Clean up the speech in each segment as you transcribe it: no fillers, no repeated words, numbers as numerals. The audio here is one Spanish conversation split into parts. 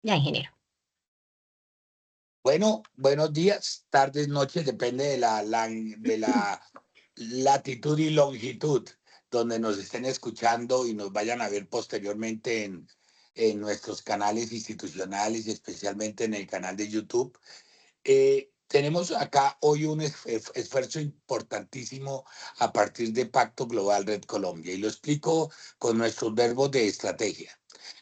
Ya, ingeniero. Bueno, buenos días, tardes, noches, depende de la latitud y longitud donde nos estén escuchando y nos vayan a ver posteriormente en nuestros canales institucionales y especialmente en el canal de YouTube. Tenemos acá hoy un esfuerzo importantísimo a partir de Pacto Global Red Colombia y lo explico con nuestros verbos de estrategia.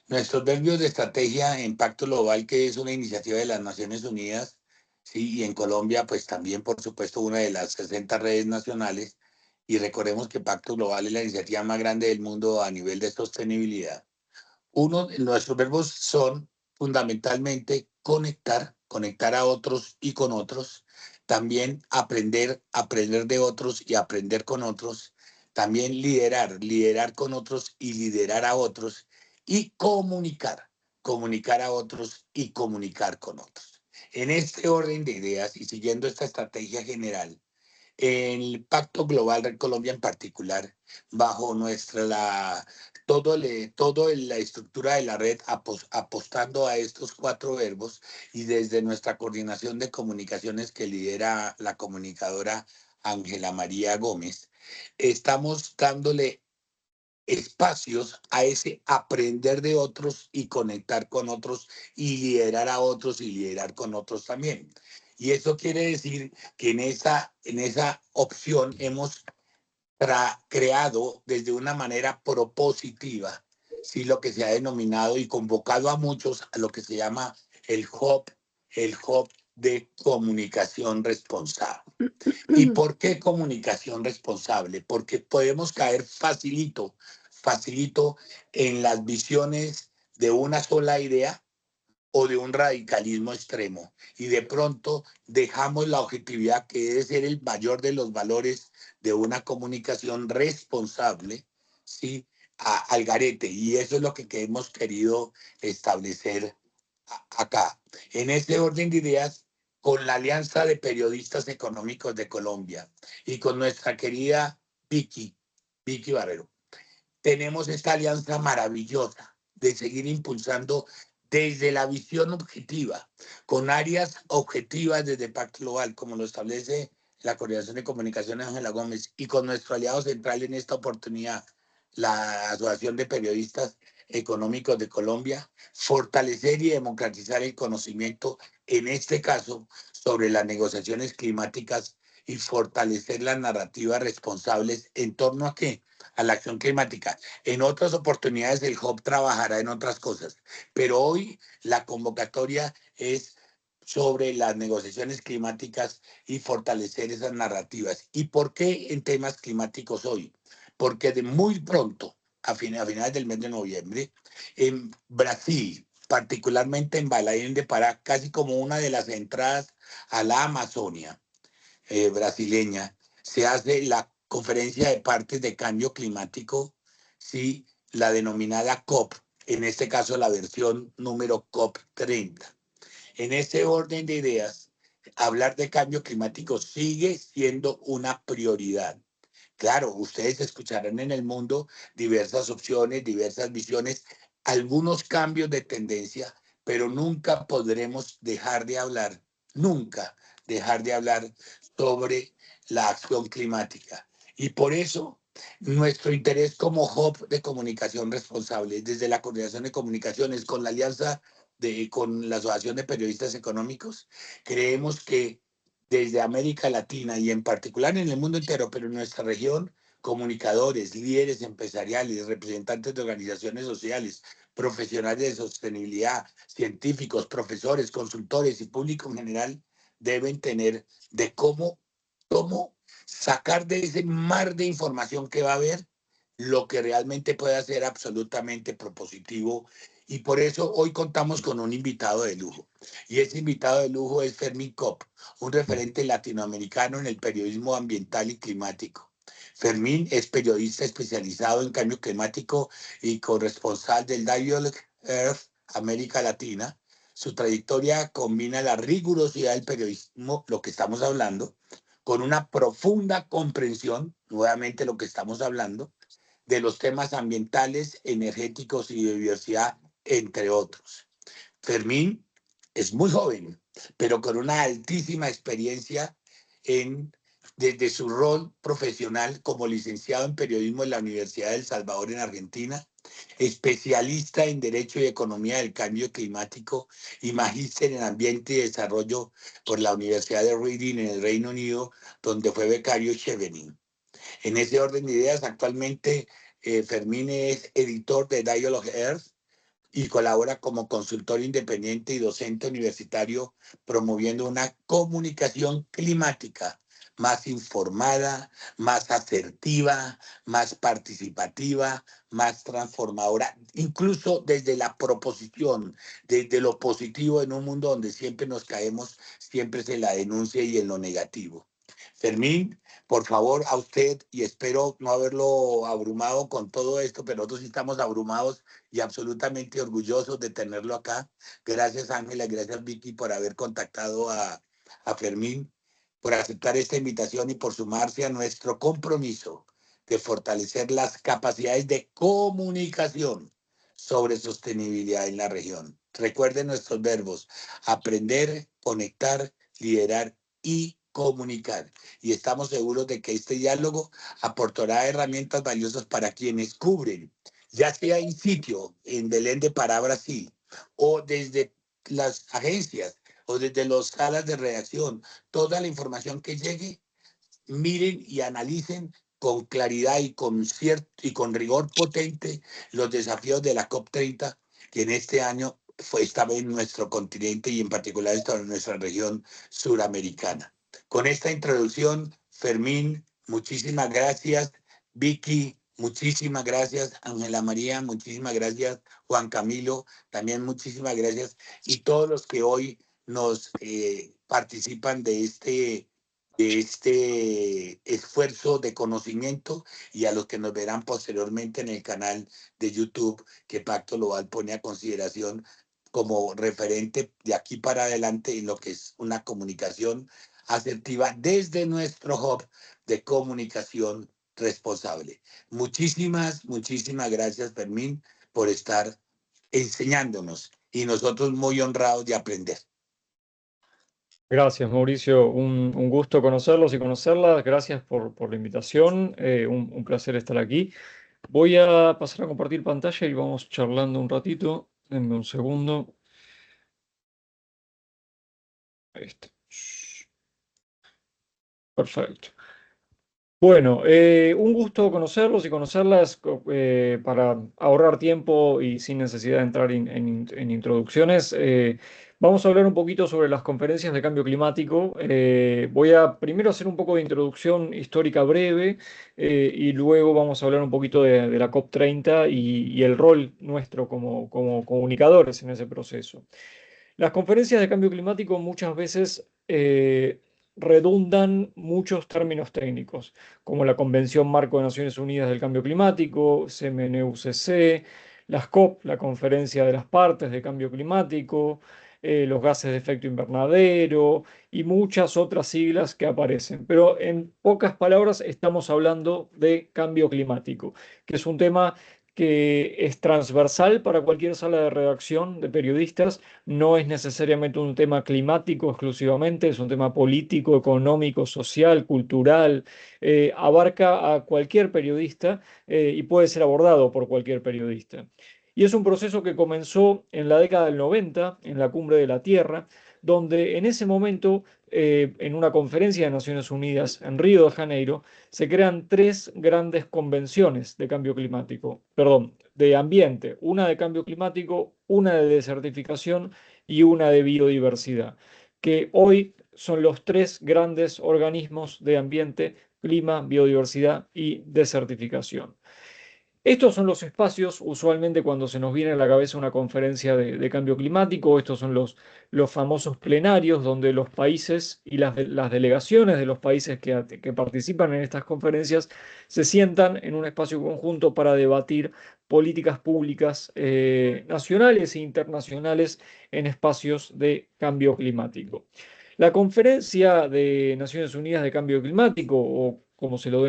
Nuestros verbos de estrategia en Pacto Global, que es una iniciativa de las Naciones Unidas, sí, y en Colombia, pues también, por supuesto, una de las 60 redes nacionales. Y recordemos que Pacto Global es la iniciativa más grande del mundo a nivel de sostenibilidad. Nuestros verbos son fundamentalmente conectar a otros y con otros, también aprender de otros y aprender con otros, también liderar con otros y liderar a otros, y comunicar a otros y comunicar con otros. En este orden de ideas y siguiendo esta estrategia general, el Pacto Global de Colombia en particular, bajo la estructura de la red, apostando a estos cuatro verbos y desde nuestra coordinación de comunicaciones que lidera la comunicadora Ángela María Gómez, estamos dándole espacios a ese aprender de otros y conectar con otros y liderar a otros y liderar con otros también. Y eso quiere decir que en esa opción hemos creado desde una manera propositiva, sí, lo que se ha denominado y convocado a muchos a lo que se llama el hub de comunicación responsable. ¿Y por qué comunicación responsable? Porque podemos caer facilito en las visiones de una sola idea o de un radicalismo extremo. Y de pronto dejamos la objetividad que debe ser el mayor de los valores de una comunicación responsable, ¿sí? Al garete. Y eso es lo que hemos querido establecer acá. En ese orden de ideas, con la Alianza de Periodistas Económicos de Colombia y con nuestra querida Vicky Barrero, tenemos esta alianza maravillosa de seguir impulsando desde la visión objetiva, con áreas objetivas desde Pacto Global, como lo establece la Coordinación de Comunicaciones Ángela Gómez, y con nuestro aliado central en esta oportunidad, la Asociación de Periodistas Económicos de Colombia, fortalecer y democratizar el conocimiento, en este caso, sobre las negociaciones climáticas y fortalecer las narrativas responsables en torno a qué, a la acción climática. En otras oportunidades el hub trabajará en otras cosas, pero hoy la convocatoria es sobre las negociaciones climáticas y fortalecer esas narrativas. ¿Y por qué en temas climáticos hoy? Porque de muy pronto, a finales del mes de noviembre, en Brasil, particularmente en Belém de Pará, casi como una de las entradas a la Amazonia, brasileña, se hace la conferencia de partes de cambio climático, sí, la denominada COP, en este caso la versión número COP 30. En ese orden de ideas, hablar de cambio climático sigue siendo una prioridad. Claro, ustedes escucharán en el mundo diversas opciones, diversas visiones, algunos cambios de tendencia, pero nunca podremos dejar de hablar, nunca dejar de hablar sobre la acción climática. Y por eso nuestro interés como hub de comunicación responsable, desde la Coordinación de Comunicaciones con la alianza con la Asociación de Periodistas Económicos, creemos que desde América Latina y en particular en el mundo entero, pero en nuestra región, comunicadores, líderes empresariales, representantes de organizaciones sociales, profesionales de sostenibilidad, científicos, profesores, consultores y público en general deben tener de cómo sacar de ese mar de información que va a haber lo que realmente pueda ser absolutamente propositivo. Y por eso hoy contamos con un invitado de lujo. Y ese invitado de lujo es Fermín Kopp, un referente latinoamericano en el periodismo ambiental y climático. Fermín es periodista especializado en cambio climático y corresponsal del Dialogue Earth América Latina. Su trayectoria combina la rigurosidad del periodismo, lo que estamos hablando, con una profunda comprensión, nuevamente lo que estamos hablando, de los temas ambientales, energéticos y de biodiversidad, entre otros. Fermín es muy joven, pero con una altísima experiencia desde su rol profesional como licenciado en periodismo en la Universidad del Salvador en Argentina, especialista en Derecho y Economía del Cambio Climático y magíster en Ambiente y Desarrollo por la Universidad de Reading en el Reino Unido, donde fue becario Chevening. En ese orden de ideas, actualmente Fermín es editor de Dialogue Earth y colabora como consultor independiente y docente universitario promoviendo una comunicación climática más informada, más asertiva, más participativa, más transformadora, incluso desde la proposición, desde lo positivo en un mundo donde siempre nos caemos, siempre es en la denuncia y en lo negativo. Fermín, por favor, a usted, y espero no haberlo abrumado con todo esto, pero nosotros sí estamos abrumados y absolutamente orgullosos de tenerlo acá. Gracias, Ángela, gracias, Vicky, por haber contactado a Fermín, por aceptar esta invitación y por sumarse a nuestro compromiso de fortalecer las capacidades de comunicación sobre sostenibilidad en la región. Recuerden nuestros verbos: aprender, conectar, liderar y comunicar. Y estamos seguros de que este diálogo aportará herramientas valiosas para quienes cubren, ya sea in sitio, en Belén de Pará, Brasil, o desde las agencias, o desde las salas de redacción. Toda la información que llegue, miren y analicen con claridad y con rigor potente los desafíos de la COP30, que en este año estaba en nuestro continente y en particular estaba en nuestra región suramericana. Con esta introducción, Fermín, muchísimas gracias. Vicky, muchísimas gracias. Ángela María, muchísimas gracias. Juan Camilo, también muchísimas gracias. Y todos los que hoy nos participan de este esfuerzo de conocimiento, y a los que nos verán posteriormente en el canal de YouTube que Pacto Global pone a consideración como referente de aquí para adelante en lo que es una comunicación asertiva desde nuestro hub de comunicación responsable. Muchísimas gracias, Fermín, por estar enseñándonos y nosotros muy honrados de aprender. Gracias, Mauricio. Un gusto conocerlos y conocerlas. Gracias por la invitación. Un placer estar aquí. Voy a pasar a compartir pantalla y vamos charlando un ratito. Denme un segundo. Ahí está. Perfecto. Bueno, un gusto conocerlos y conocerlas para ahorrar tiempo y sin necesidad de entrar en introducciones. Vamos a hablar un poquito sobre las conferencias de cambio climático. Voy a primero hacer un poco de introducción histórica breve y luego vamos a hablar un poquito de la COP30 y el rol nuestro como comunicadores en ese proceso. Las conferencias de cambio climático muchas veces redundan muchos términos técnicos, como la Convención Marco de Naciones Unidas del Cambio Climático, CMNUCC, las COP, la Conferencia de las Partes de Cambio Climático, los gases de efecto invernadero y muchas otras siglas que aparecen. Pero en pocas palabras estamos hablando de cambio climático, que es un tema que es transversal para cualquier sala de redacción de periodistas. No es necesariamente un tema climático exclusivamente, es un tema político, económico, social, cultural. Abarca a cualquier periodista y puede ser abordado por cualquier periodista. Y es un proceso que comenzó en la década del 90, en la Cumbre de la Tierra, donde en ese momento, en una conferencia de Naciones Unidas en Río de Janeiro, se crean tres grandes convenciones de cambio climático, perdón, de ambiente, una de cambio climático, una de desertificación y una de biodiversidad, que hoy son los tres grandes organismos de ambiente: clima, biodiversidad y desertificación. Estos son los espacios, usualmente cuando se nos viene a la cabeza una conferencia de cambio climático. Estos son los famosos plenarios donde los países y las delegaciones de los países que participan en estas conferencias se sientan en un espacio conjunto para debatir políticas públicas nacionales e internacionales en espacios de cambio climático. La Conferencia de Naciones Unidas de Cambio Climático, o como se lo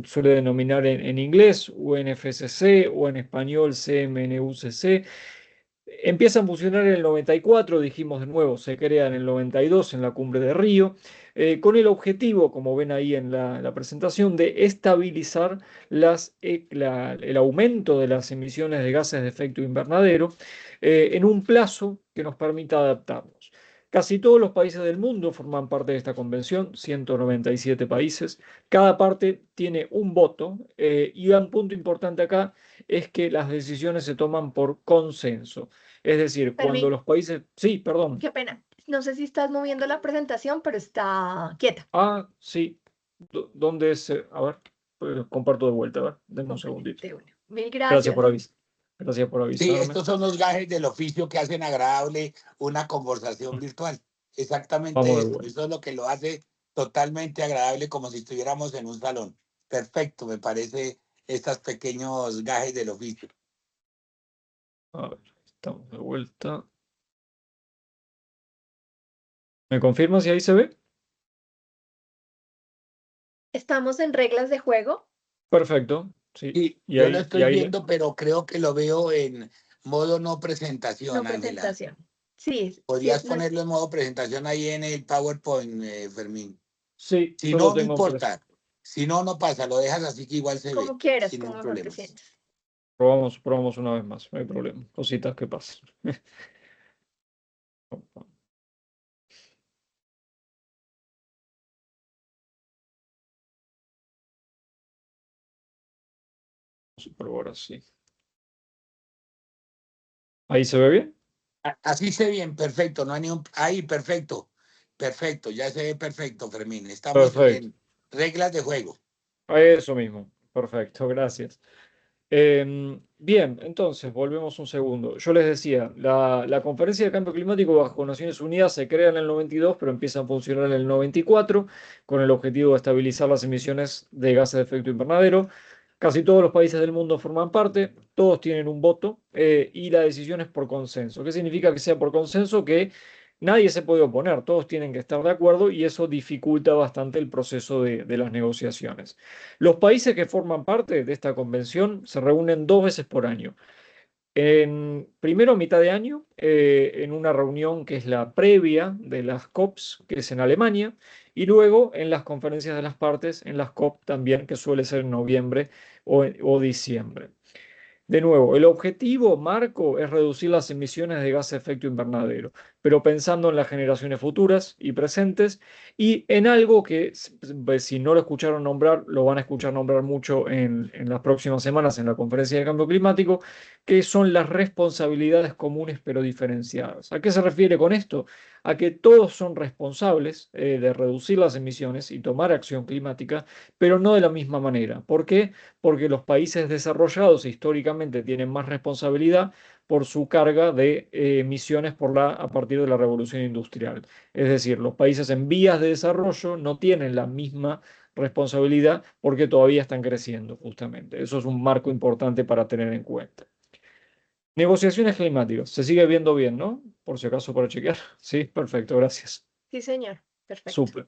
suele denominar en inglés, UNFCCC, o en español CMNUCC, Empieza a funcionar en el 94, dijimos de nuevo, se crea en el 92 en la cumbre de Río, con el objetivo, como ven ahí en la presentación, de estabilizar el aumento de las emisiones de gases de efecto invernadero en un plazo que nos permita adaptarnos. Casi todos los países del mundo forman parte de esta convención, 197 países. Cada parte tiene un voto y un punto importante acá es que las decisiones se toman por consenso. Es decir, cuando Fermín, los países... Sí, perdón. qué pena. No sé si estás moviendo la presentación, pero está quieta. Ah, sí. ¿Dónde es? A ver, comparto de vuelta. A ver, denme un Cómpale, segundito. de una. Mil Gracias por gracias. avisar. Gracias por Sí, avisarme. estos son los gajes del oficio que hacen agradable una conversación virtual. Exactamente Vamos de esto. vuelta. Eso es lo que lo hace totalmente agradable, como si estuviéramos en un salón. Perfecto, me parece estos pequeños gajes del oficio. A ver, estamos de vuelta. ¿Me confirma si ahí se ve? Estamos en reglas de juego, Perfecto. Sí. Y Y yo lo ahí, y estoy ahí, viendo, pero creo que lo veo en modo no no presentación, Ángela. presentación. Sí, sí, ¿Podrías ponerlo en modo presentación ahí en el PowerPoint, Fermín? sí, Si yo lo no, no tengo importa. Si no, no pasa. Lo dejas así que igual se ve, como quieras, sin como ningún mejor te problema. sientas. probamos una vez más. No hay problema. Cositas que pasan. Vamos a probar así. ¿Ahí se ve bien? Así se ve bien, perfecto. No hay ni un... Ahí, perfecto. Perfecto, ya se ve perfecto, Fermín. Estamos Perfecto. en reglas de juego. Eso mismo. Perfecto, gracias. Bien, entonces, volvemos un segundo. Yo les decía, la Conferencia de Cambio Climático bajo Naciones Unidas se crea en el 92, pero empieza a funcionar en el 94 con el objetivo de estabilizar las emisiones de gases de efecto invernadero. Casi todos los países del mundo forman parte, todos tienen un voto y la decisión es por consenso. ¿Qué significa que sea por consenso? Que nadie se puede oponer, todos tienen que estar de acuerdo y eso dificulta bastante el proceso de las negociaciones. Los países que forman parte de esta convención se reúnen 2 veces por año. Primero, a mitad de año, en una reunión que es la previa de las COPs, que es en Alemania, y luego en las conferencias de las partes, en las COP también, que suele ser en noviembre o diciembre. De nuevo, el objetivo marco es reducir las emisiones de gas de efecto invernadero, pero pensando en las generaciones futuras y presentes y en algo que, pues, si no lo escucharon nombrar, lo van a escuchar nombrar mucho en las próximas semanas en la conferencia de cambio climático, que son las responsabilidades comunes pero diferenciadas. ¿A qué se refiere con esto? A que todos son responsables de reducir las emisiones y tomar acción climática, pero no de la misma manera. ¿Por qué? Porque los países desarrollados históricamente tienen más responsabilidad por su carga de emisiones a partir de la revolución industrial. Es decir, los países en vías de desarrollo no tienen la misma responsabilidad porque todavía están creciendo, justamente. Eso es un marco importante para tener en cuenta. Negociaciones climáticas. Se sigue viendo bien, ¿no? Por si acaso para chequear. Sí, perfecto, gracias. Sí, señor. Perfecto. Súper.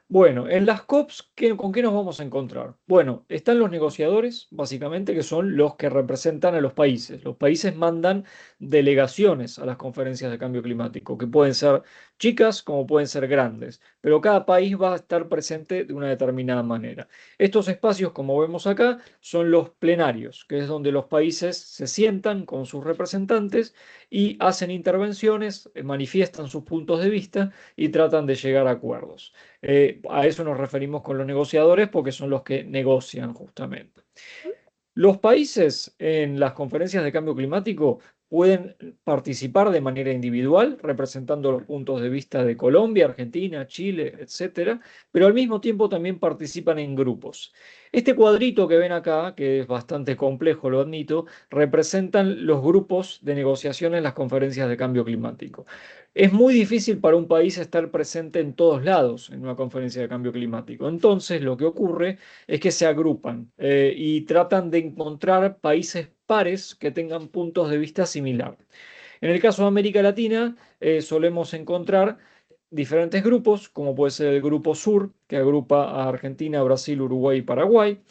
Bueno, en las COPs, ¿con qué nos vamos a encontrar? Bueno, están los negociadores, básicamente, que son los que representan a los países. Los países mandan delegaciones a las conferencias de cambio climático, que pueden ser chicas como pueden ser grandes, pero cada país va a estar presente de una determinada manera. Estos espacios, como vemos acá, son los plenarios, que es donde los países se sientan con sus representantes y hacen intervenciones, manifiestan sus puntos de vista y tratan de llegar a acuerdos. A eso nos referimos con los negociadores porque son los que negocian justamente. Los países en las conferencias de cambio climático pueden participar de manera individual, representando los puntos de vista de Colombia, Argentina, Chile, etcétera, pero al mismo tiempo también participan en grupos. Este cuadrito que ven acá, que es bastante complejo, lo admito, representan los grupos de negociación en las conferencias de cambio climático. Es muy difícil para un país estar presente en todos lados en una conferencia de cambio climático. Entonces, lo que ocurre es que se agrupan y tratan de encontrar países pares que tengan puntos de vista similar. En el caso de América Latina, solemos encontrar diferentes grupos, como puede ser el Grupo Sur, que agrupa a Argentina, Brasil, Uruguay y Paraguay.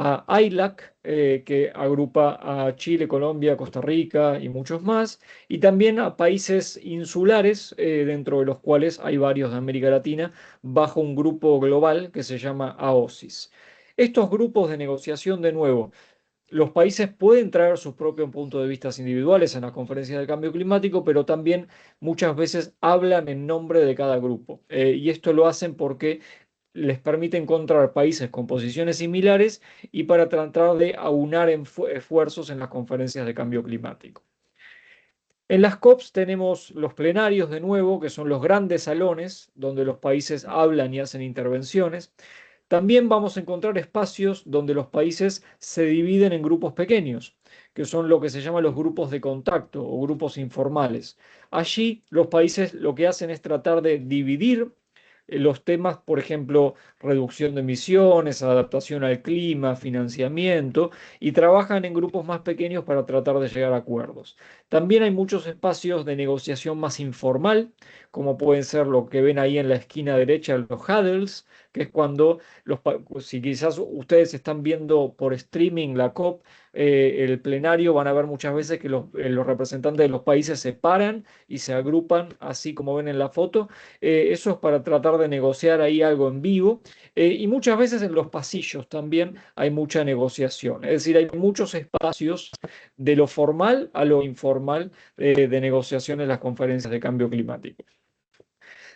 a ILAC, que agrupa a Chile, Colombia, Costa Rica y muchos más, y también a países insulares, dentro de los cuales hay varios de América Latina, bajo un grupo global que se llama AOSIS. Estos grupos de negociación, de nuevo, los países pueden traer sus propios puntos de vista individuales en las conferencias de cambio climático, pero también muchas veces hablan en nombre de cada grupo. Y esto lo hacen porque les permite encontrar países con posiciones similares y para tratar de aunar esfuerzos en las conferencias de cambio climático. En las COPs tenemos los plenarios de nuevo, que son los grandes salones donde los países hablan y hacen intervenciones. También vamos a encontrar espacios donde los países se dividen en grupos pequeños, que son lo que se llama los grupos de contacto o grupos informales. Allí los países lo que hacen es tratar de dividir los temas, por ejemplo, reducción de emisiones, adaptación al clima, financiamiento, y trabajan en grupos más pequeños para tratar de llegar a acuerdos. También hay muchos espacios de negociación más informal, como pueden ser lo que ven ahí en la esquina derecha, los huddles, que es cuando si quizás ustedes están viendo por streaming la COP, el plenario, van a ver muchas veces que los representantes de los países se paran y se agrupan, así como ven en la foto. Eso es para tratar de negociar ahí algo en vivo. Y muchas veces en los pasillos también hay mucha negociación. Es decir, hay muchos espacios de lo formal a lo informal, de negociación en las conferencias de cambio climático.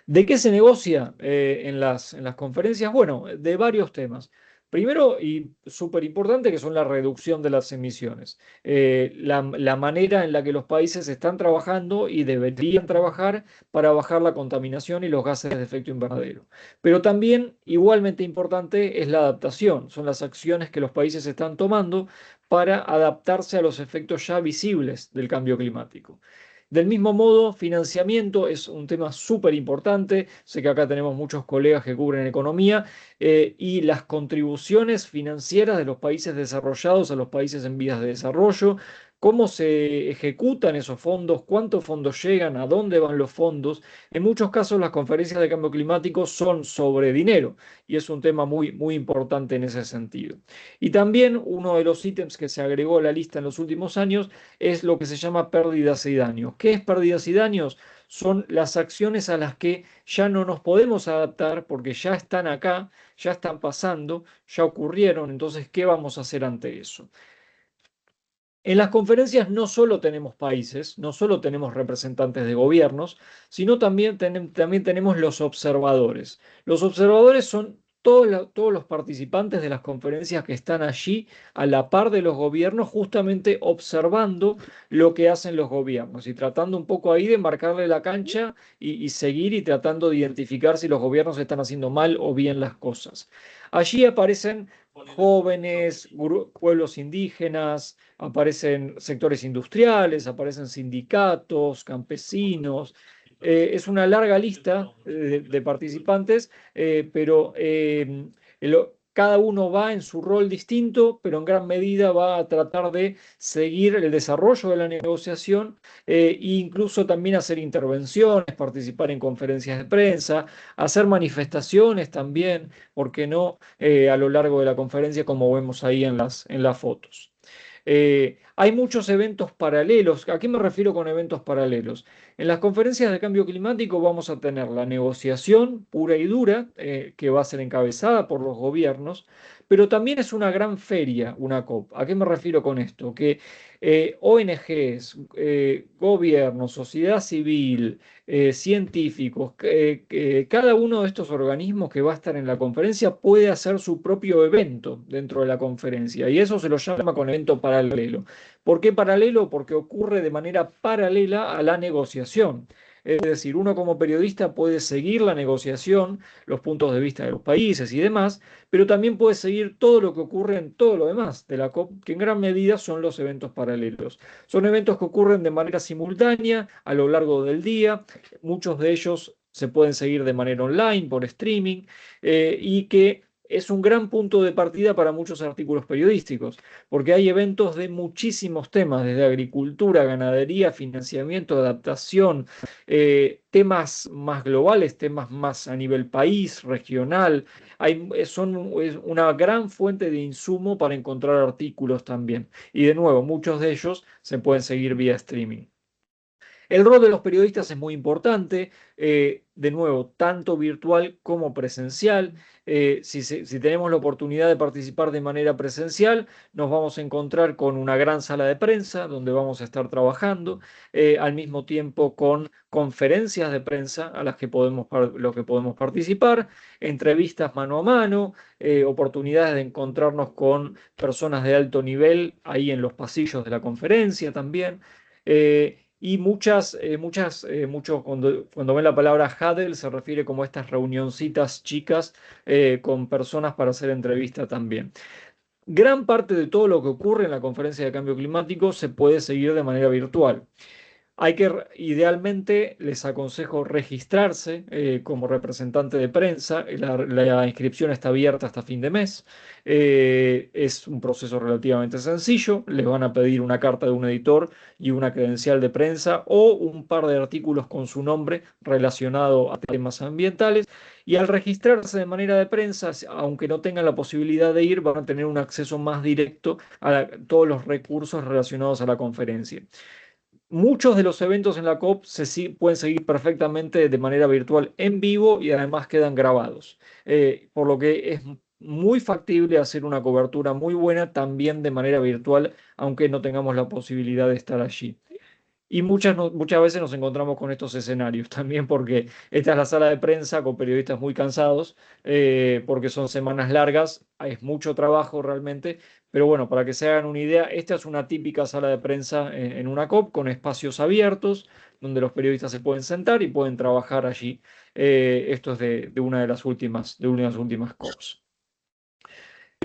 ¿De qué se negocia en las conferencias? Bueno, de varios temas. Primero, y súper importante, que son la reducción de las emisiones. La manera en la que los países están trabajando y deberían trabajar para bajar la contaminación y los gases de efecto invernadero. Pero también, igualmente importante, es la adaptación. Son las acciones que los países están tomando para adaptarse a los efectos ya visibles del cambio climático. Del mismo modo, financiamiento es un tema súper importante. Sé que acá tenemos muchos colegas que cubren economía, y las contribuciones financieras de los países desarrollados a los países en vías de desarrollo, cómo se ejecutan esos fondos, cuántos fondos llegan, a dónde van los fondos. En muchos casos las conferencias de cambio climático son sobre dinero y es un tema muy, muy importante en ese sentido. Y también uno de los ítems que se agregó a la lista en los últimos años es lo que se llama pérdidas y daños. ¿Qué es pérdidas y daños? Son las acciones a las que ya no nos podemos adaptar porque ya están acá, ya están pasando, ya ocurrieron. Entonces, ¿qué vamos a hacer ante eso? En las conferencias no solo tenemos países, no solo tenemos representantes de gobiernos, sino también tenemos los observadores. Los observadores son todos los participantes de las conferencias que están allí a la par de los gobiernos, justamente observando lo que hacen los gobiernos y tratando un poco ahí de marcarle la cancha y seguir y tratando de identificar si los gobiernos están haciendo mal o bien las cosas. Allí aparecen jóvenes, pueblos indígenas, aparecen sectores industriales, aparecen sindicatos, campesinos. Es una larga lista de participantes, pero cada uno va en su rol distinto, pero en gran medida va a tratar de seguir el desarrollo de la negociación, e incluso también hacer intervenciones, participar en conferencias de prensa, hacer manifestaciones también, ¿por qué no? A lo largo de la conferencia, como vemos ahí en las fotos. Hay muchos eventos paralelos. ¿A qué me refiero con eventos paralelos? En las conferencias de cambio climático vamos a tener la negociación pura y dura, que va a ser encabezada por los gobiernos, pero también es una gran feria, una COP. ¿A qué me refiero con esto? Que ONGs, gobiernos, sociedad civil, científicos, cada uno de estos organismos que va a estar en la conferencia puede hacer su propio evento dentro de la conferencia y eso se lo llama con evento paralelo. ¿Por qué paralelo? Porque ocurre de manera paralela a la negociación. Es decir, uno como periodista puede seguir la negociación, los puntos de vista de los países y demás, pero también puede seguir todo lo que ocurre en todo lo demás de la COP, que en gran medida son los eventos paralelos. Son eventos que ocurren de manera simultánea a lo largo del día. Muchos de ellos se pueden seguir de manera online, por streaming, y que es un gran punto de partida para muchos artículos periodísticos, porque hay eventos de muchísimos temas, desde agricultura, ganadería, financiamiento, adaptación, temas más globales, temas más a nivel país, regional. Es una gran fuente de insumo para encontrar artículos también. Y de nuevo, muchos de ellos se pueden seguir vía streaming. El rol de los periodistas es muy importante, de nuevo, tanto virtual como presencial. Si tenemos la oportunidad de participar de manera presencial, nos vamos a encontrar con una gran sala de prensa donde vamos a estar trabajando, al mismo tiempo con conferencias de prensa a las que los que podemos participar, entrevistas mano a mano, oportunidades de encontrarnos con personas de alto nivel ahí en los pasillos de la conferencia también. Y muchos cuando ven la palabra huddle se refiere como a estas reunioncitas chicas con personas para hacer entrevista también. Gran parte de todo lo que ocurre en la conferencia de cambio climático se puede seguir de manera virtual. Idealmente, les aconsejo registrarse como representante de prensa. La inscripción está abierta hasta fin de mes. Es un proceso relativamente sencillo. Les van a pedir una carta de un editor y una credencial de prensa o un par de artículos con su nombre relacionado a temas ambientales. Y al registrarse de manera de prensa, aunque no tengan la posibilidad de ir, van a tener un acceso más directo a todos los recursos relacionados a la conferencia. Muchos de los eventos en la COP pueden seguir perfectamente de manera virtual en vivo y además quedan grabados. Por lo que es muy factible hacer una cobertura muy buena también de manera virtual, aunque no tengamos la posibilidad de estar allí. Y muchas veces nos encontramos con estos escenarios también porque esta es la sala de prensa con periodistas muy cansados, porque son semanas largas, es mucho trabajo realmente, pero bueno, para que se hagan una idea, esta es una típica sala de prensa en una COP con espacios abiertos donde los periodistas se pueden sentar y pueden trabajar allí. Esto es de una de las últimas COPs.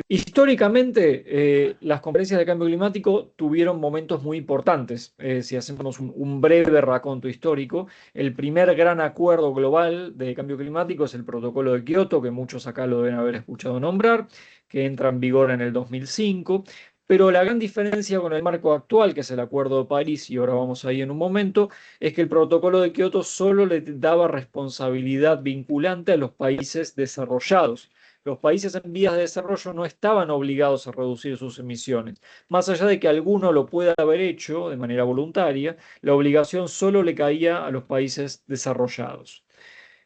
Históricamente, las conferencias de cambio climático tuvieron momentos muy importantes. Si hacemos un breve raconto histórico, el primer gran acuerdo global de cambio climático es el Protocolo de Kioto, que muchos acá lo deben haber escuchado nombrar, que entra en vigor en el 2005. Pero la gran diferencia con el marco actual, que es el Acuerdo de París, y ahora vamos ahí en un momento, es que el Protocolo de Kioto solo le daba responsabilidad vinculante a los países desarrollados. Los países en vías de desarrollo no estaban obligados a reducir sus emisiones. Más allá de que alguno lo pueda haber hecho de manera voluntaria, la obligación solo le caía a los países desarrollados.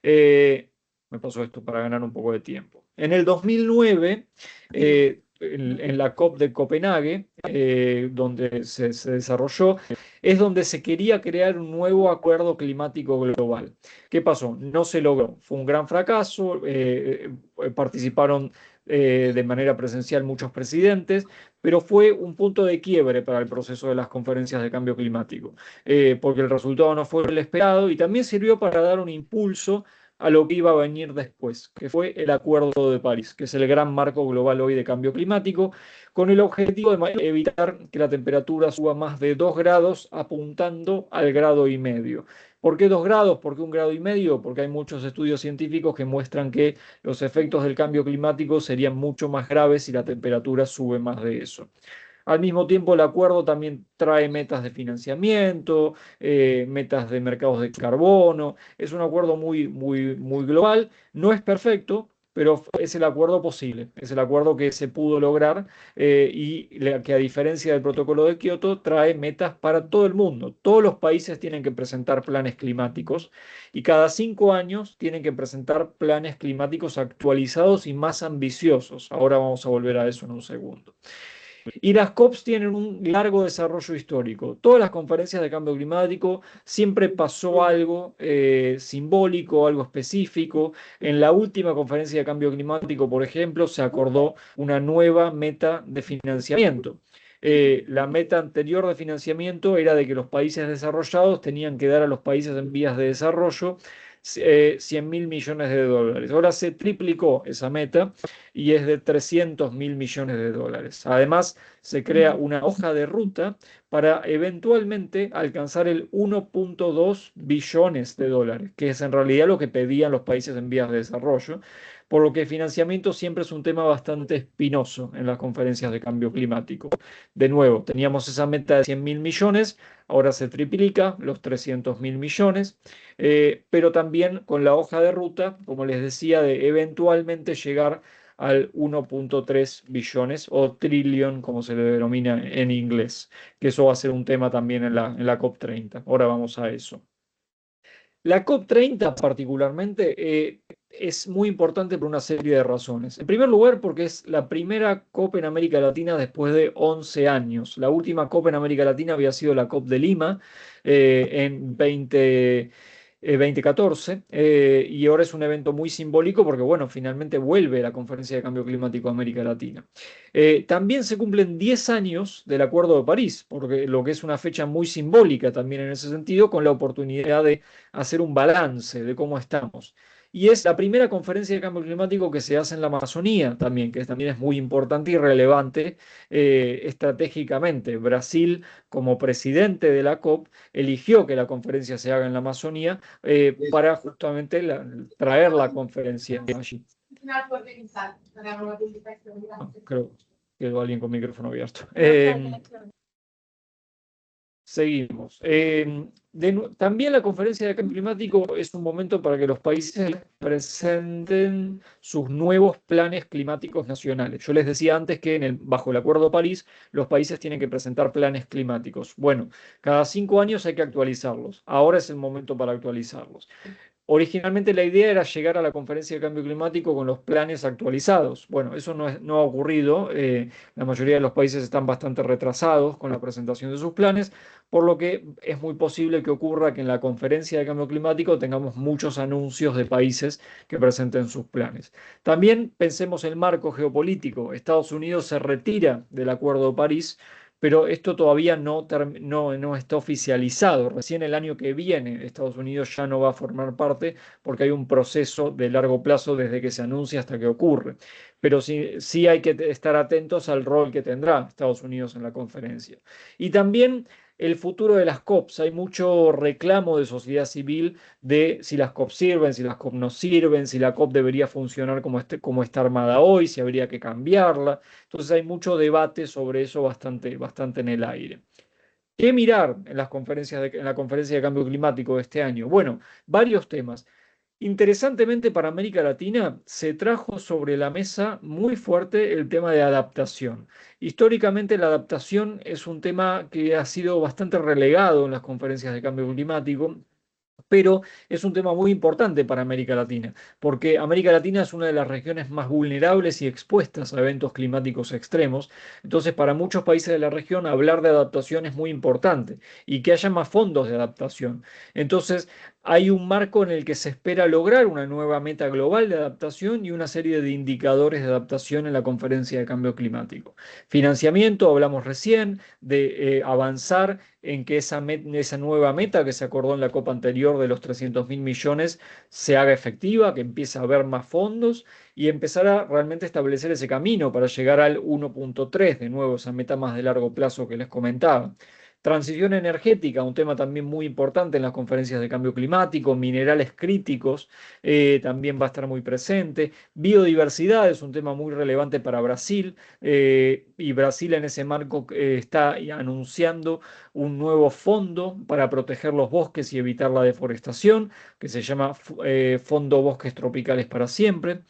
Me pasó esto para ganar un poco de tiempo. En el 2009, en la COP de Copenhague, donde se desarrolló, es donde se quería crear un nuevo acuerdo climático global. ¿Qué pasó? No se logró. Fue un gran fracaso. Participaron de manera presencial muchos presidentes, pero fue un punto de quiebre para el proceso de las conferencias de cambio climático, porque el resultado no fue el esperado y también sirvió para dar un impulso a lo que iba a venir después, que fue el Acuerdo de París, que es el gran marco global hoy de cambio climático, con el objetivo de evitar que la temperatura suba más de 2 grados, apuntando al grado y medio. ¿Por qué 2 grados? ¿Por qué 1,5 grados? Porque hay muchos estudios científicos que muestran que los efectos del cambio climático serían mucho más graves si la temperatura sube más de eso. Al mismo tiempo, el acuerdo también trae metas de financiamiento, metas de mercados de carbono. Es un acuerdo muy global. No es perfecto, pero es el acuerdo posible. Es el acuerdo que se pudo lograr, que a diferencia del protocolo de Kioto trae metas para todo el mundo. Todos los países tienen que presentar planes climáticos y cada 5 años tienen que presentar planes climáticos actualizados y más ambiciosos. Ahora vamos a volver a eso en un segundo. Y las COPs tienen un largo desarrollo histórico. Todas las conferencias de cambio climático siempre pasó algo simbólico, algo específico. En la última conferencia de cambio climático, por ejemplo, se acordó una nueva meta de financiamiento. La meta anterior de financiamiento era de que los países desarrollados tenían que dar a los países en vías de desarrollo 100.000 millones de dólares. Ahora se triplicó esa meta y es de 300.000 millones de dólares. Además, se crea una hoja de ruta para eventualmente alcanzar el 1,2 billones de dólares, que es en realidad lo que pedían los países en vías de desarrollo, por lo que financiamiento siempre es un tema bastante espinoso en las conferencias de cambio climático. De nuevo, teníamos esa meta de 100.000 millones, ahora se triplica los 300.000 millones, pero también con la hoja de ruta, como les decía, de eventualmente llegar al 1,3 billones o trillón, como se le denomina en inglés, que eso va a ser un tema también en la COP30. Ahora vamos a eso. La COP30 particularmente es muy importante por una serie de razones. En primer lugar, porque es la primera COP en América Latina después de 11 años. La última COP en América Latina había sido la COP de Lima en 2014, y ahora es un evento muy simbólico porque, bueno, finalmente vuelve la Conferencia de Cambio Climático a América Latina. También se cumplen 10 años del Acuerdo de París, porque lo que es una fecha muy simbólica también en ese sentido, con la oportunidad de hacer un balance de cómo estamos. Y es la primera conferencia de cambio climático que se hace en la Amazonía también, que también es muy importante y relevante estratégicamente. Brasil, como presidente de la COP, eligió que la conferencia se haga en la Amazonía para justamente traer la conferencia allí. Creo que quedó alguien con micrófono abierto. Seguimos. También la conferencia de cambio climático es un momento para que los países presenten sus nuevos planes climáticos nacionales. Yo les decía antes que bajo el Acuerdo de París los países tienen que presentar planes climáticos. Bueno, cada 5 años hay que actualizarlos. Ahora es el momento para actualizarlos. Originalmente la idea era llegar a la conferencia de cambio climático con los planes actualizados. Bueno, eso no ha ocurrido. La mayoría de los países están bastante retrasados con la presentación de sus planes, por lo que es muy posible que ocurra que en la conferencia de cambio climático tengamos muchos anuncios de países que presenten sus planes. También pensemos el marco geopolítico. Estados Unidos se retira del Acuerdo de París, pero esto todavía no está oficializado. Recién el año que viene Estados Unidos ya no va a formar parte porque hay un proceso de largo plazo desde que se anuncia hasta que ocurre. Pero sí hay que estar atentos al rol que tendrá Estados Unidos en la conferencia. Y también el futuro de las COPs. Hay mucho reclamo de sociedad civil de si las COP sirven, si las COP no sirven, si la COP debería funcionar como está armada hoy, si habría que cambiarla. Entonces hay mucho debate sobre eso bastante en el aire. ¿Qué mirar en en la conferencia de cambio climático de este año? Bueno, varios temas. Interesantemente, para América Latina se trajo sobre la mesa muy fuerte el tema de adaptación. Históricamente, la adaptación es un tema que ha sido bastante relegado en las conferencias de cambio climático, pero es un tema muy importante para América Latina, porque América Latina es una de las regiones más vulnerables y expuestas a eventos climáticos extremos. Entonces, para muchos países de la región, hablar de adaptación es muy importante y que haya más fondos de adaptación. Entonces, hay un marco en el que se espera lograr una nueva meta global de adaptación y una serie de indicadores de adaptación en la conferencia de cambio climático. Financiamiento, hablamos recién, de avanzar en que esa nueva meta que se acordó en la COP anterior de los 300.000 millones se haga efectiva, que empiece a haber más fondos y empezar a realmente establecer ese camino para llegar al 1,3, de nuevo, esa meta más de largo plazo que les comentaba. Transición energética, un tema también muy importante en las conferencias de cambio climático, minerales críticos, también va a estar muy presente. Biodiversidad es un tema muy relevante para Brasil, y Brasil en ese marco está anunciando un nuevo fondo para proteger los bosques y evitar la deforestación, que se llama Fondo Bosques Tropicales para Siempre.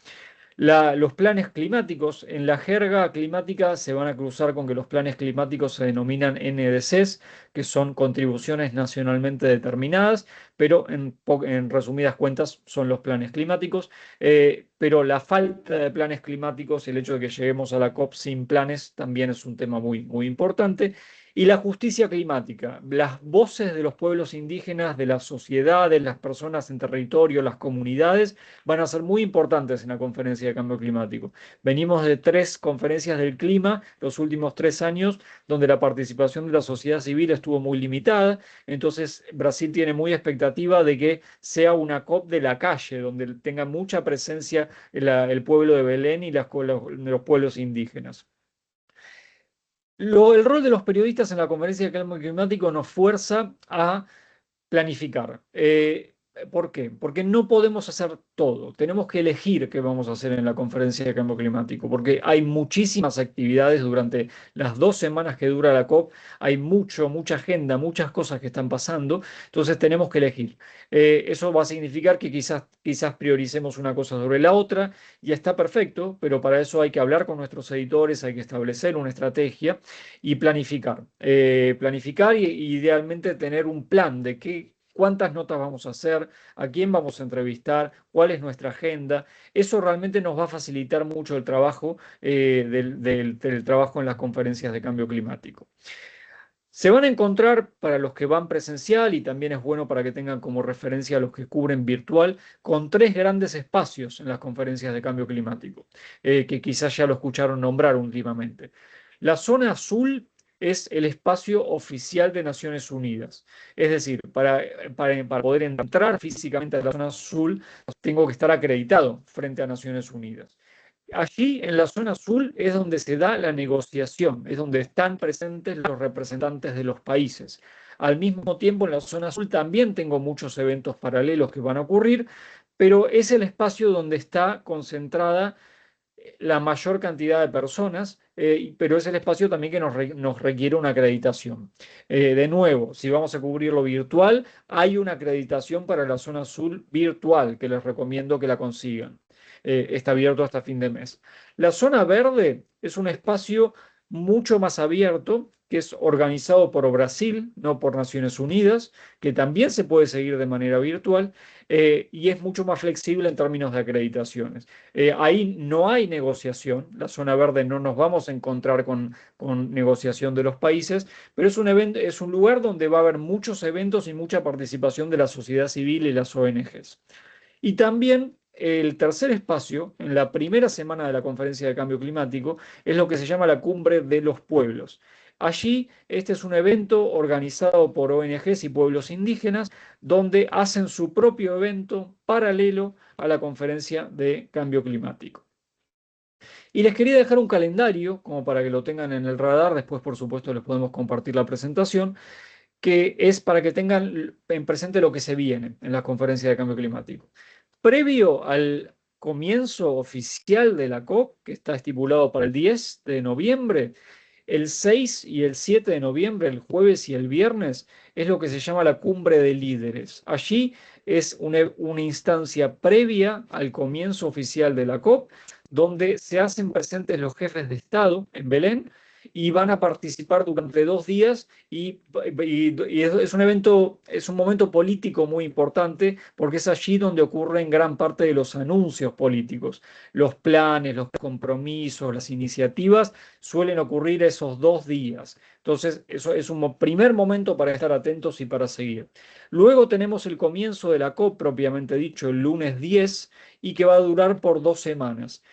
Los planes climáticos, en la jerga climática se van a cruzar con que los planes climáticos se denominan NDCs, que son contribuciones nacionalmente determinadas, pero en resumidas cuentas son los planes climáticos. Pero la falta de planes climáticos, el hecho de que lleguemos a la COP sin planes, también es un tema muy importante. Y la justicia climática, las voces de los pueblos indígenas, de las sociedades, las personas en territorio, las comunidades, van a ser muy importantes en la conferencia de cambio climático. Venimos de 3 conferencias del clima los últimos 3 años, donde la participación de la sociedad civil estuvo muy limitada. Entonces, Brasil tiene muy expectativa de que sea una COP de la calle, donde tenga mucha presencia el pueblo de Belén y los pueblos indígenas. El rol de los periodistas en la conferencia de cambio climático nos fuerza a planificar. ¿Por qué? Porque no podemos hacer todo. Tenemos que elegir qué vamos a hacer en la conferencia de cambio climático, porque hay muchísimas actividades durante las 2 semanas que dura la COP. Hay mucha agenda, muchas cosas que están pasando. Entonces tenemos que elegir. Eso va a significar que quizás prioricemos una cosa sobre la otra y está perfecto, pero para eso hay que hablar con nuestros editores, hay que establecer una estrategia y planificar. Planificar y idealmente tener un plan de cuántas notas vamos a hacer, a quién vamos a entrevistar, cuál es nuestra agenda. Eso realmente nos va a facilitar mucho el trabajo del trabajo en las conferencias de cambio climático. Se van a encontrar para los que van presencial y también es bueno para que tengan como referencia a los que cubren virtual, con 3 grandes espacios en las conferencias de cambio climático, que quizás ya lo escucharon nombrar últimamente. La zona azul es el espacio oficial de Naciones Unidas. Es decir, para poder entrar físicamente a la zona azul, tengo que estar acreditado frente a Naciones Unidas. Allí, en la zona azul, es donde se da la negociación, es donde están presentes los representantes de los países. Al mismo tiempo, en la zona azul también tengo muchos eventos paralelos que van a ocurrir, pero es el espacio donde está concentrada la mayor cantidad de personas, pero es el espacio también que nos requiere una acreditación. De nuevo, si vamos a cubrir lo virtual, hay una acreditación para la zona azul virtual que les recomiendo que la consigan. Está abierto hasta fin de mes. La zona verde es un espacio mucho más abierto, que es organizado por Brasil, no por Naciones Unidas, que también se puede seguir de manera virtual, y es mucho más flexible en términos de acreditaciones. Ahí no hay negociación, la zona verde no nos vamos a encontrar con negociación de los países, pero es un lugar donde va a haber muchos eventos y mucha participación de la sociedad civil y las ONGs. Y también el tercer espacio, en la primera semana de la Conferencia de Cambio Climático, es lo que se llama la Cumbre de los Pueblos. Allí, este es un evento organizado por ONGs y pueblos indígenas, donde hacen su propio evento paralelo a la Conferencia de Cambio Climático. Y les quería dejar un calendario, como para que lo tengan en el radar, después por supuesto les podemos compartir la presentación, que es para que tengan en presente lo que se viene en la Conferencia de Cambio Climático. Previo al comienzo oficial de la COP, que está estipulado para el 10 de noviembre, el 6 y el 7 de noviembre, el jueves y el viernes, es lo que se llama la cumbre de líderes. Allí es una instancia previa al comienzo oficial de la COP, donde se hacen presentes los jefes de Estado en Belén y van a participar durante 2 días y es un evento, es un momento político muy importante porque es allí donde ocurren gran parte de los anuncios políticos, los planes, los compromisos, las iniciativas suelen ocurrir esos 2 días. Entonces, eso es un primer momento para estar atentos y para seguir. Luego tenemos el comienzo de la COP, propiamente dicho, el lunes 10, y que va a durar por 2 semanas.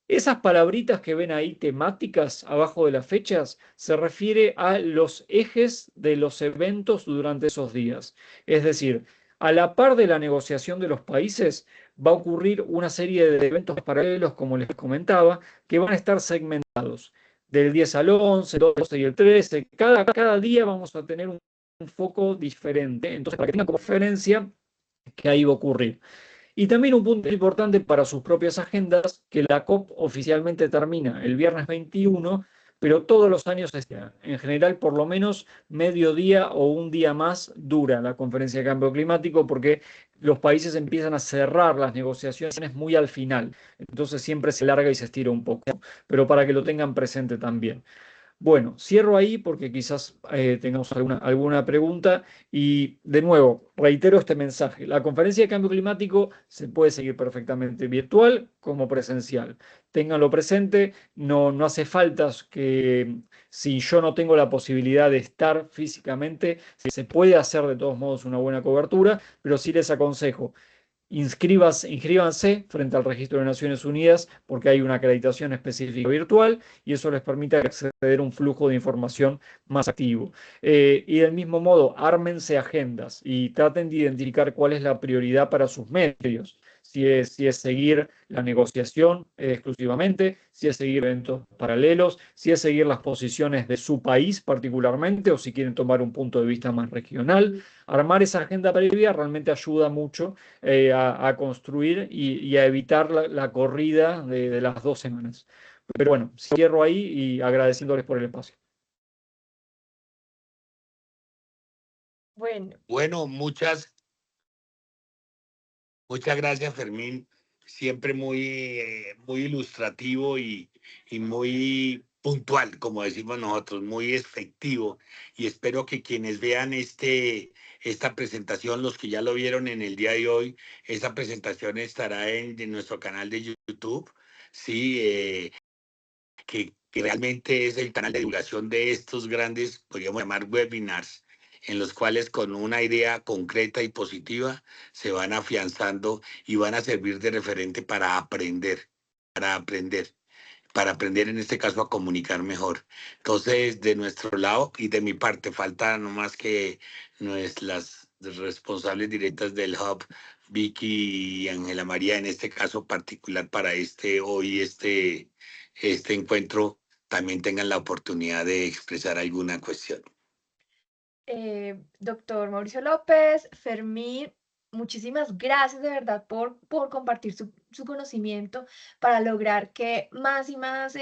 Esas palabritas que ven ahí temáticas abajo de las fechas se refiere a los ejes de los eventos durante esos días. Es decir, a la par de la negociación de los países, va a ocurrir una serie de eventos paralelos, como les comentaba, que van a estar segmentados. Del 10 al 11, el 12 y el 13, cada día vamos a tener un foco diferente. Entonces, para que tengan como referencia que ahí va a ocurrir. Y también un punto importante para sus propias agendas, que la COP oficialmente termina el viernes 21, pero todos los años, en general, por lo menos medio día o un día más dura la conferencia de cambio climático, porque los países empiezan a cerrar las negociaciones muy al final. Entonces siempre se larga y se estira un poco, pero para que lo tengan presente también. Bueno, cierro ahí porque quizás tengamos alguna pregunta y de nuevo, reitero este mensaje. La conferencia de cambio climático se puede seguir perfectamente virtual como presencial. Ténganlo presente, no hace falta que si yo no tengo la posibilidad de estar físicamente, se puede hacer de todos modos una buena cobertura, pero sí les aconsejo. Inscríbanse frente al registro de Naciones Unidas porque hay una acreditación específica virtual y eso les permite acceder a un flujo de información más activo. Y del mismo modo, ármense agendas y traten de identificar cuál es la prioridad para sus medios. si es seguir la negociación exclusivamente, si es seguir eventos paralelos, si es seguir las posiciones de su país particularmente, o si quieren tomar un punto de vista más regional. Armar esa agenda previa realmente ayuda mucho a construir y a evitar la corrida de las 2 semanas. Pero bueno, cierro ahí y agradeciéndoles por el espacio. Bueno, Bueno, muchas gracias, Fermín. Siempre muy ilustrativo y muy puntual, como decimos nosotros, muy efectivo. Y espero que quienes vean esta presentación, los que ya lo vieron en el día de hoy, esa presentación estará en nuestro canal de YouTube. Sí, que realmente es el canal de divulgación de estos grandes, podríamos llamar webinars, en los cuales con una idea concreta y positiva se van afianzando y van a servir de referente para aprender, para aprender en este caso a comunicar mejor. Entonces, de nuestro lado y de mi parte, falta no más que nuestras responsables directas del Hub, Vicky y Ángela María, en este caso particular para este encuentro, también tengan la oportunidad de expresar alguna cuestión. doctor Mauricio López, Fermín, muchísimas gracias de verdad por compartir su conocimiento para lograr que más y más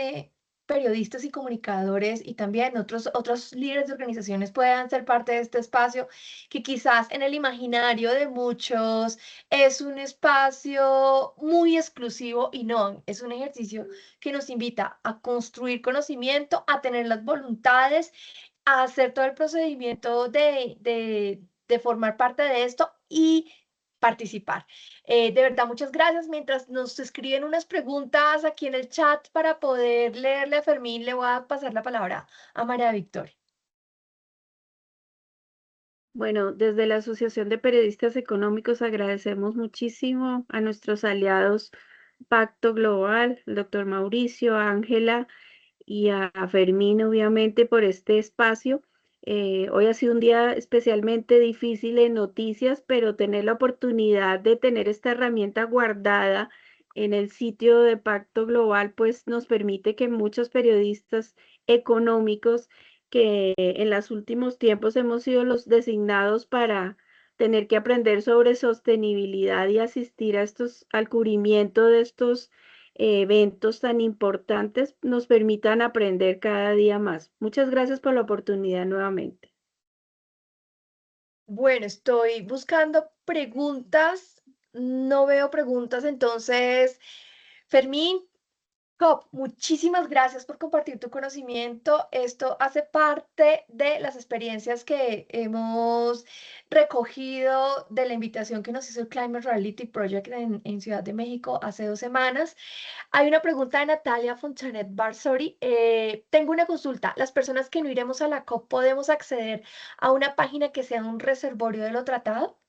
periodistas y comunicadores y también otros líderes de organizaciones puedan ser parte de este espacio que quizás en el imaginario de muchos es un espacio muy exclusivo y no, es un ejercicio que nos invita a construir conocimiento, a tener las voluntades, a hacer todo el procedimiento de formar parte de esto y participar. De verdad, muchas gracias. Mientras nos escriben unas preguntas aquí en el chat para poder leerle a Fermín, le voy a pasar la palabra a María Victoria. Bueno, desde la Asociación de Periodistas Económicos agradecemos muchísimo a nuestros aliados Pacto Global, el doctor Mauricio, a Ángela y a Fermín, obviamente, por este espacio. Hoy ha sido un día especialmente difícil en noticias, pero tener la oportunidad de tener esta herramienta guardada en el sitio de Pacto Global, pues nos permite que muchos periodistas económicos que en los últimos tiempos hemos sido los designados para tener que aprender sobre sostenibilidad y asistir al cubrimiento de estos eventos tan importantes, nos permitan aprender cada día más. Muchas gracias por la oportunidad nuevamente. Bueno, estoy buscando preguntas, no veo preguntas, entonces, Fermín, Cop, muchísimas gracias por compartir tu conocimiento. Esto hace parte de las experiencias que hemos recogido de la invitación que nos hizo el Climate Reality Project en Ciudad de México hace 2 semanas. Hay una pregunta de Natalia Fontanet Barsori. Tengo una consulta. ¿Las personas que no iremos a la COP podemos acceder a una página que sea un reservorio de lo tratado?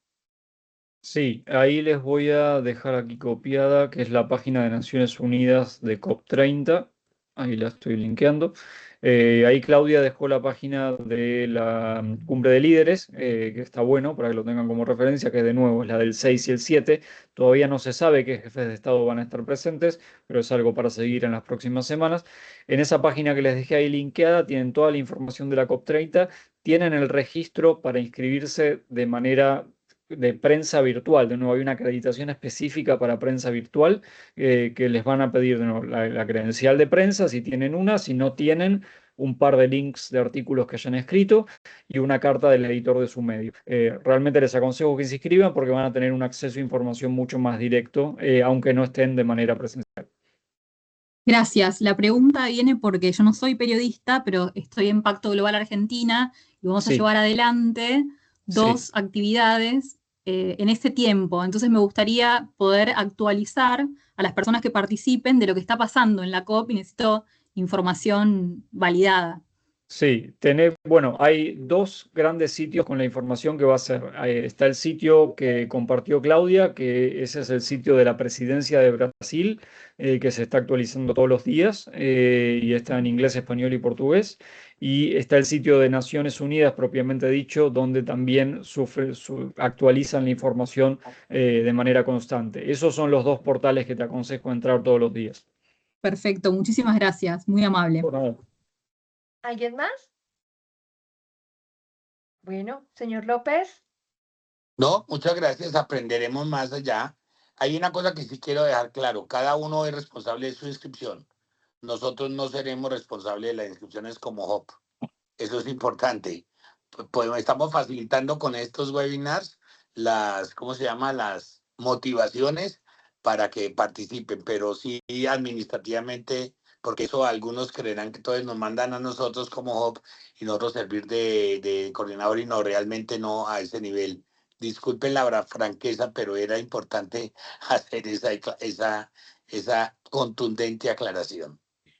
Sí, ahí les voy a dejar aquí copiada, que es la página de Naciones Unidas de COP30. Ahí la estoy linkeando. Ahí Claudia dejó la página de la Cumbre de Líderes, que está bueno para que lo tengan como referencia, que de nuevo es la del 6 y el 7. Todavía no se sabe qué jefes de Estado van a estar presentes, pero es algo para seguir en las próximas semanas. En esa página que les dejé ahí linkeada tienen toda la información de la COP30, tienen el registro para inscribirse de manera de prensa virtual. De nuevo, hay una acreditación específica para prensa virtual, que les van a pedir de nuevo la credencial de prensa si tienen una, si no tienen un par de links de artículos que hayan escrito y una carta del editor de su medio. Realmente les aconsejo que se inscriban porque van a tener un acceso a información mucho más directo, aunque no estén de manera presencial. Gracias. La pregunta viene porque yo no soy periodista, pero estoy en Pacto Global Argentina y vamos a Sí, llevar adelante dos sí. actividades en este tiempo. Entonces me gustaría poder actualizar a las personas que participen de lo que está pasando en la COP y necesito información validada. Sí, bueno, hay dos grandes sitios con la información que va a ser. Está el sitio que compartió Claudia, que ese es el sitio de la Presidencia de Brasil, que se está actualizando todos los días, y está en inglés, español y portugués. Y está el sitio de Naciones Unidas, propiamente dicho, donde también actualizan la información de manera constante. Esos son los dos portales que te aconsejo entrar todos los días. Perfecto, muchísimas gracias, muy amable. Por nada. ¿Alguien más? Bueno, señor López. No, muchas gracias. Aprenderemos más allá. Hay una cosa que sí quiero dejar claro. Cada uno es responsable de su inscripción. Nosotros no seremos responsables de las inscripciones como HOP. Eso es importante. Pues estamos facilitando con estos webinars ¿cómo se llama? Las motivaciones para que participen, pero sí administrativamente, porque eso algunos creerán que todos nos mandan a nosotros como HOP y nosotros servir de coordinador y no, realmente no a ese nivel. Disculpen la franqueza, pero era importante hacer esa contundente aclaración.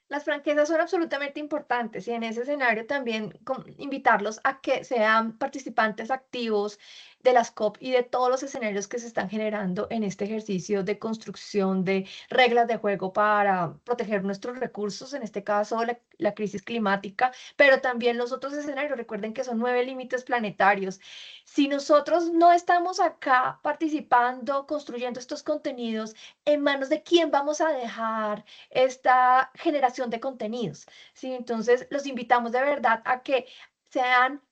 Las franquezas son absolutamente importantes y en ese escenario también invitarlos a que sean participantes activos de las COP y de todos los escenarios que se están generando en este ejercicio de construcción de reglas de juego para proteger nuestros recursos, en este caso la crisis climática, pero también los otros escenarios. Recuerden que son 9 límites planetarios. Si nosotros no estamos acá participando, construyendo estos contenidos, ¿en manos de quién vamos a dejar esta generación de contenidos? ¿Sí? Entonces, los invitamos de verdad a que sean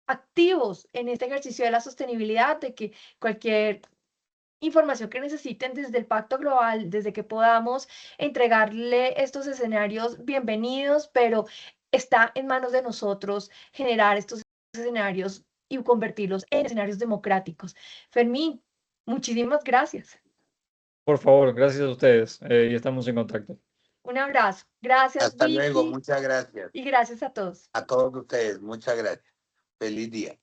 activos en este ejercicio de la sostenibilidad, de que cualquier información que necesiten desde el Pacto Global, desde que podamos entregarle estos escenarios, bienvenidos, pero está en manos de nosotros generar estos escenarios y convertirlos en escenarios democráticos. Fermín, muchísimas gracias. Por favor, gracias a ustedes, y estamos en contacto. Un abrazo. Gracias, Hasta luego, Vicky, muchas gracias. y gracias a todos. A todos ustedes, muchas gracias. Feliz día.